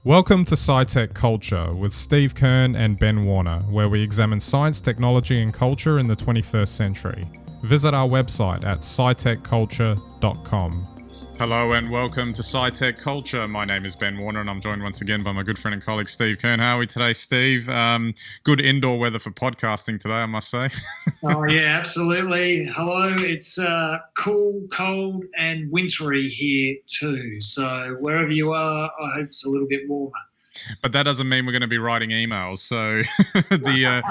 Welcome to SciTech Culture with Steve Kern and Ben Warner, where we examine science, technology and culture in the 21st century. Visit our website at scitechculture.com. Hello and welcome to SciTech Culture. My name is Ben Warner and I'm joined once again by my good friend and colleague Steve Kern. How are we today, Steve? Good indoor weather for podcasting today, I must say. Oh yeah, absolutely. Hello. It's cool, cold and wintry here too. So wherever you are, I hope it's a little bit warmer. But that doesn't mean we're going to be writing emails. So the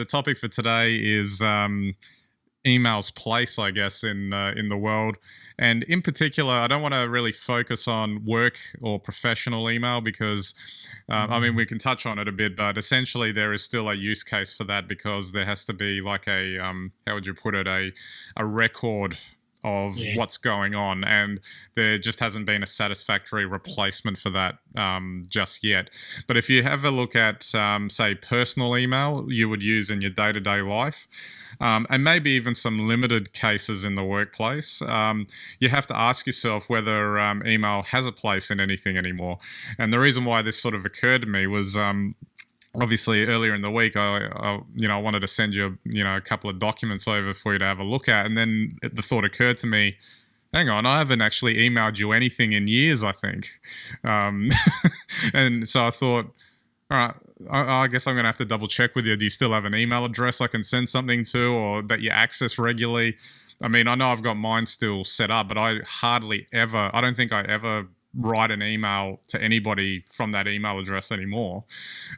topic for today is email's place, I guess, in the world. And in particular, I don't want to really focus on work or professional email because, I mean, we can touch on it a bit, but essentially there is still a use case for that because there has to be like a, how would you put it, a record of what's going on, and there just hasn't been a satisfactory replacement for that just yet. But if you have a look at, say, personal email you would use in your day-to-day life, and maybe even some limited cases in the workplace, you have to ask yourself whether email has a place in anything anymore. And the reason why this sort of occurred to me was obviously earlier in the week, I wanted to send you, a couple of documents over for you to have a look at. And then the thought occurred to me, hang on, I haven't actually emailed you anything in years, I think. And so I thought, all right, I guess I'm going to have to double check with you. Do you still have an email address I can send something to or that you access regularly? I mean, I know I've got mine still set up, but I don't think I ever write an email to anybody from that email address anymore.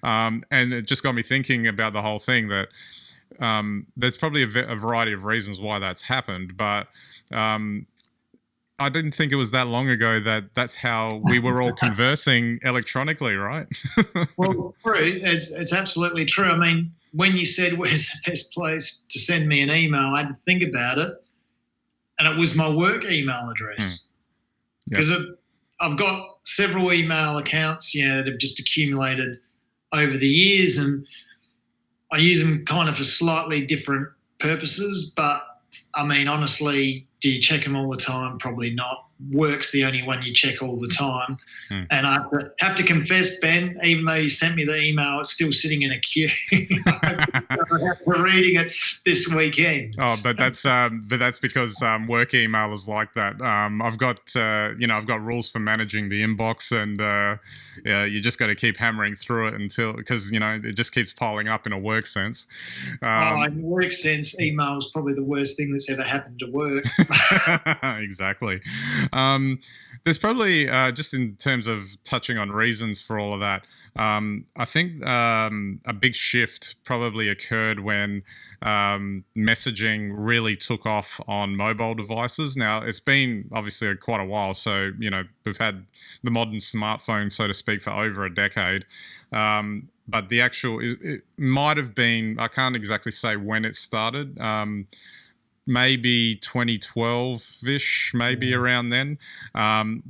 And it just got me thinking about the whole thing that there's probably a variety of reasons why that's happened, but I didn't think it was that long ago that that's how we were all conversing electronically, right? Well, true. It's absolutely true. I mean, when you said where's the best place to send me an email, I had to think about it, and it was my work email address. Because I've got several email accounts, that have just accumulated over the years, and I use them kind of for slightly different purposes. But I mean, honestly, do you check them all the time? Probably not. Work's the only one you check all the time. And I have to confess, Ben, even though you sent me the email, it's still sitting in a queue. We're reading it this weekend. Oh, but that's because work email is like that. I've got rules for managing the inbox, and you just got to keep hammering through it because it just keeps piling up in a work sense. In work sense, email is probably the worst thing that's ever happened to work. Exactly. There's probably, just in terms of touching on reasons for all of that, I think a big shift probably occurred when messaging really took off on mobile devices. Now, it's been obviously quite a while, so, we've had the modern smartphone, so to speak, for over a decade. But the actual, it might have been, I can't exactly say when it started, maybe 2012-ish, maybe around then.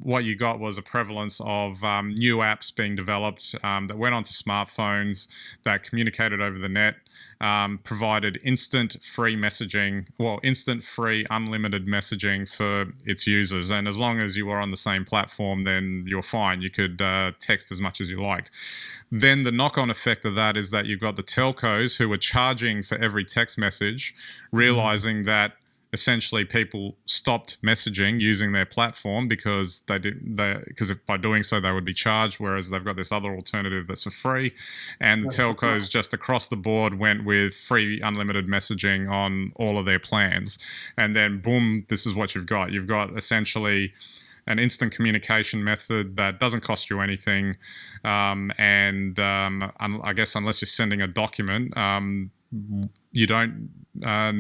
What you got was a prevalence of new apps being developed that went onto smartphones, that communicated over the net, provided instant free unlimited messaging for its users. And as long as you were on the same platform, then you're fine. You could text as much as you liked. Then the knock-on effect of that is that you've got the telcos who were charging for every text message, realizing that essentially people stopped messaging using their platform because by doing so they would be charged, whereas they've got this other alternative that's for free. And the telcos just across the board went with free unlimited messaging on all of their plans. And then boom, this is what you've got. You've got essentially an instant communication method that doesn't cost you anything. I guess unless you're sending a document, you don't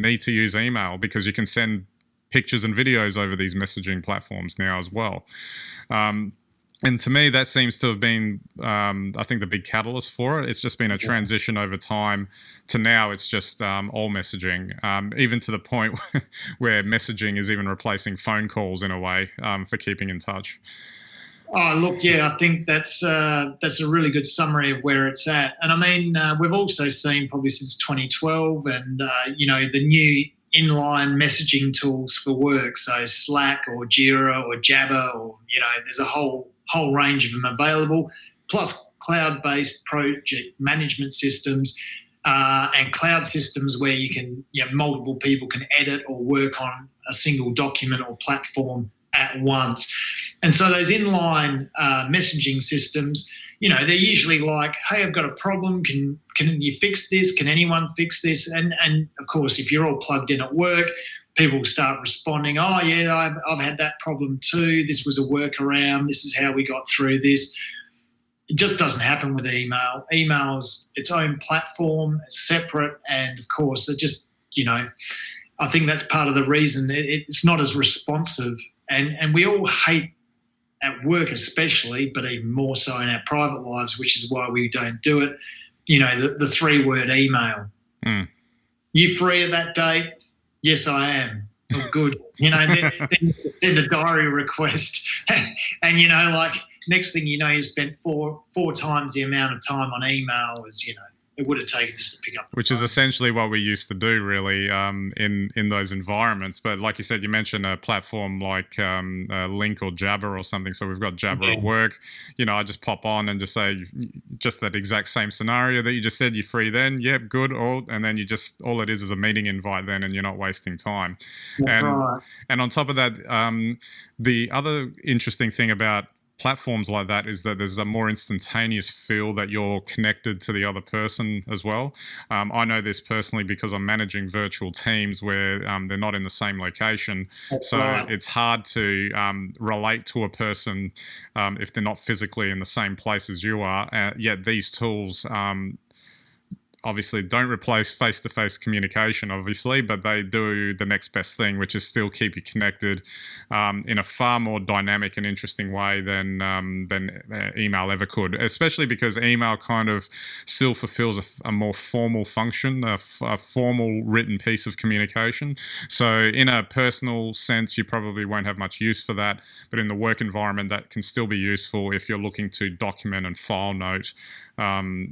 need to use email because you can send pictures and videos over these messaging platforms now as well. And to me, that seems to have been, I think, the big catalyst for it. It's just been a transition over time to now it's just all messaging, even to the point where messaging is even replacing phone calls in a way for keeping in touch. Oh, look, I think that's a really good summary of where it's at. And I mean, we've also seen probably since 2012 and, the new inline messaging tools for work. So Slack or Jira or Jabber or, there's a whole whole range of them available, plus cloud-based project management systems and cloud systems where multiple people can edit or work on a single document or platform at once. And so those inline messaging systems, they're usually like, hey, I've got a problem. Can you fix this? Can anyone fix this? And of course, if you're all plugged in at work, people start responding, oh, yeah, I've had that problem too. This was a workaround. This is how we got through this. It just doesn't happen with email. Email's its own platform, it's separate. And of course, it just, I think that's part of the reason it's not as responsive. And we all hate, at work especially, but even more so in our private lives, which is why we don't do it, the 3-word email. You free at that date? Yes, I am. Oh, good. Then send a diary request. And, next thing you know, you spent four times the amount of time on email as, it would have taken just to pick up. Which is essentially what we used to do, really, in those environments. But like you said, you mentioned a platform like Link or Jabber or something. So we've got Jabber at work. I just pop on and just say just that exact same scenario that you just said. You're free then. Yep, good. And then all it is a meeting invite then, and you're not wasting time. And on top of that, the other interesting thing about platforms like that is that there's a more instantaneous feel that you're connected to the other person as well. I know this personally because I'm managing virtual teams where they're not in the same location. It's hard to relate to a person if they're not physically in the same place as you are. Yet these tools obviously don't replace face-to-face communication, obviously, but they do the next best thing, which is still keep you connected in a far more dynamic and interesting way than email ever could, especially because email kind of still fulfills a more formal function, a formal written piece of communication. So in a personal sense, you probably won't have much use for that, but in the work environment, that can still be useful if you're looking to document and file note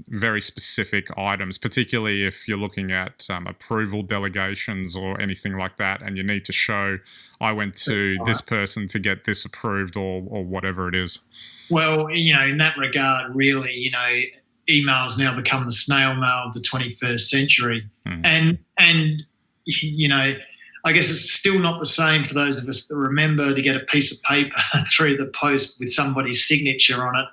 very specific items, particularly if you're looking at approval delegations or anything like that, and you need to show, I went to this person to get this approved or whatever it is. Well, in that regard, really, email's now become the snail mail of the 21st century. And I guess it's still not the same for those of us that remember to get a piece of paper through the post with somebody's signature on it.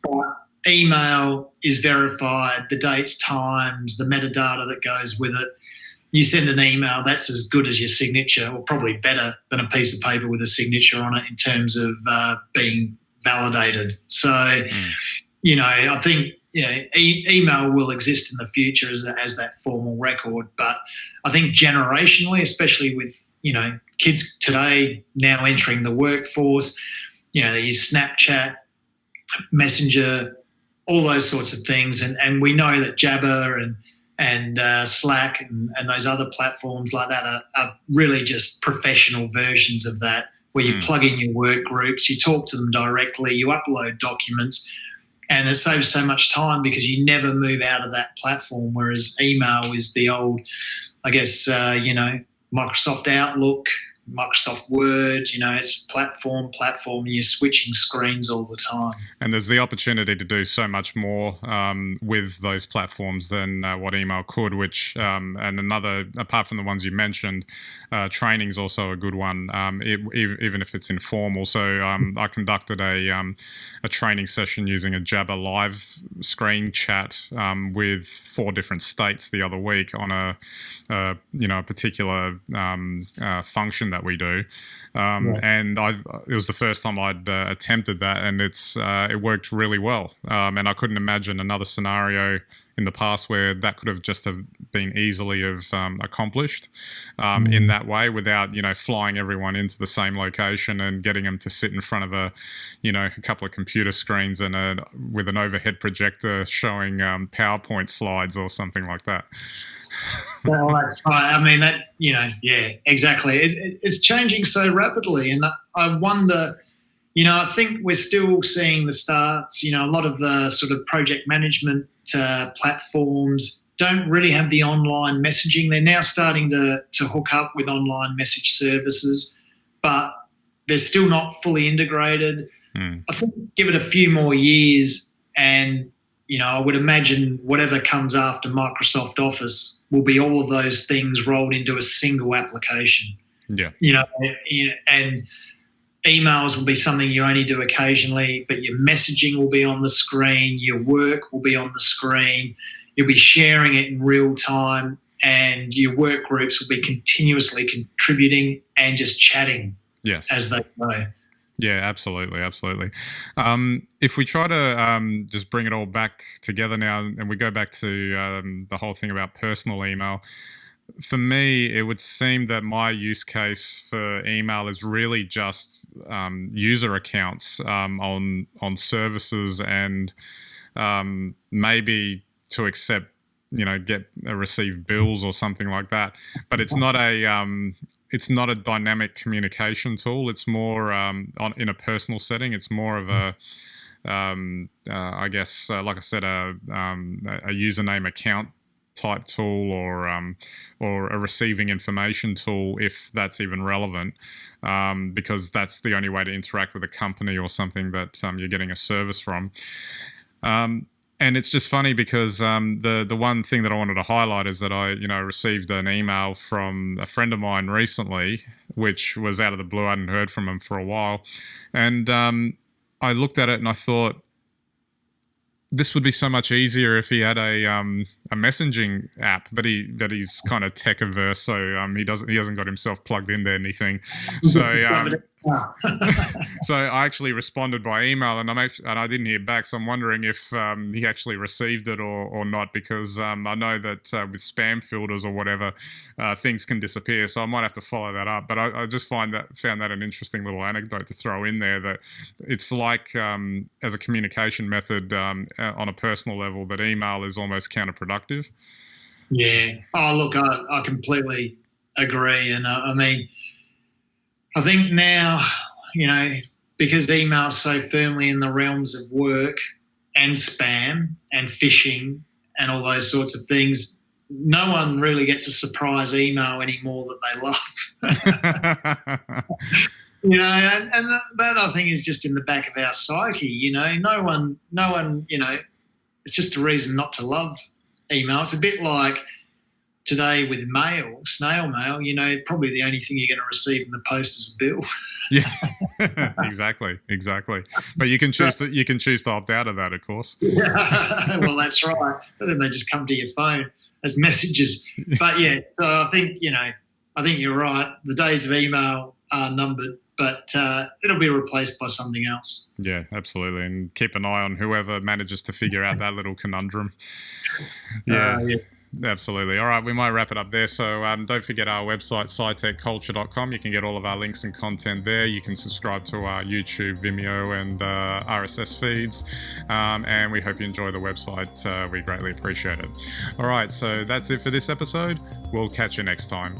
But email is verified, the dates, times, the metadata that goes with it. You send an email, that's as good as your signature, or probably better than a piece of paper with a signature on it in terms of being validated. So, I think email will exist in the future as that formal record. But I think generationally, especially with, kids today now entering the workforce, they use Snapchat, Messenger, all those sorts of things. And we know that Jabber and Slack and those other platforms like that are really just professional versions of that, where you plug in your work groups, you talk to them directly, you upload documents, and it saves so much time because you never move out of that platform, whereas email is the old, I guess, Microsoft Outlook, Microsoft Word, it's platform, and you're switching screens all the time. And there's the opportunity to do so much more with those platforms than what email could, which, and another, apart from the ones you mentioned, training's also a good one, even if it's informal. So I conducted a training session using a Jabber live screen chat with 4 different states the other week on a particular function that we do, and it was the first time I'd attempted that, and it worked really well. And I couldn't imagine another scenario in the past where that could have just been easily accomplished in that way, without flying everyone into the same location and getting them to sit in front of a couple of computer screens and with an overhead projector showing PowerPoint slides or something like that. Well, that's right. I mean, exactly. It's changing so rapidly, and I wonder, I think we're still seeing the starts. A lot of the sort of project management platforms don't really have the online messaging. They're now starting to hook up with online message services, but they're still not fully integrated. I think give it a few more years, and I would imagine whatever comes after Microsoft Office will be all of those things rolled into a single application. Yeah. And emails will be something you only do occasionally, but your messaging will be on the screen, your work will be on the screen, you'll be sharing it in real time, and your work groups will be continuously contributing and just chatting as they go. Yeah, absolutely. If we try to just bring it all back together now, and we go back to the whole thing about personal email, for me, it would seem that my use case for email is really just user accounts on services, and maybe to accept, receive bills or something like that. But it's not a dynamic communication tool. It's more in a personal setting. It's more of a I guess, like I said, a username account type tool, or a receiving information tool, if that's even relevant, because that's the only way to interact with a company or something that you're getting a service from. And it's just funny because the one thing that I wanted to highlight is that I received an email from a friend of mine recently, which was out of the blue. I hadn't heard from him for a while, and I looked at it and I thought, this would be so much easier if he had a messaging app, but he's kind of tech averse, so he hasn't got himself plugged into anything. So so I actually responded by email, and I didn't hear back. So I'm wondering if he actually received it or not, because I know that with spam filters or whatever, things can disappear. So I might have to follow that up. But I just found that an interesting little anecdote to throw in there, that it's like as a communication method on a personal level, that email is almost counterproductive. Yeah. Oh, look, I completely agree, and I mean, I think now, because email's so firmly in the realms of work and spam and phishing and all those sorts of things, no one really gets a surprise email anymore that they love. And that I think is just in the back of our psyche. No one, it's just a reason not to love email. It's a bit like today with mail, snail mail, probably the only thing you're going to receive in the post is a bill. Yeah, exactly. But you can choose to opt out of that, of course. Yeah. Well, that's right. But then they just come to your phone as messages. But yeah, so I think you're right. The days of email are numbered, but it'll be replaced by something else. Yeah, absolutely. And keep an eye on whoever manages to figure out that little conundrum. Yeah. Absolutely. All right, we might wrap it up there. So don't forget our website, SciTechCulture.com. You can get all of our links and content there. You can subscribe to our YouTube, Vimeo, and RSS feeds. And we hope you enjoy the website. We greatly appreciate it. All right, so that's it for this episode. We'll catch you next time.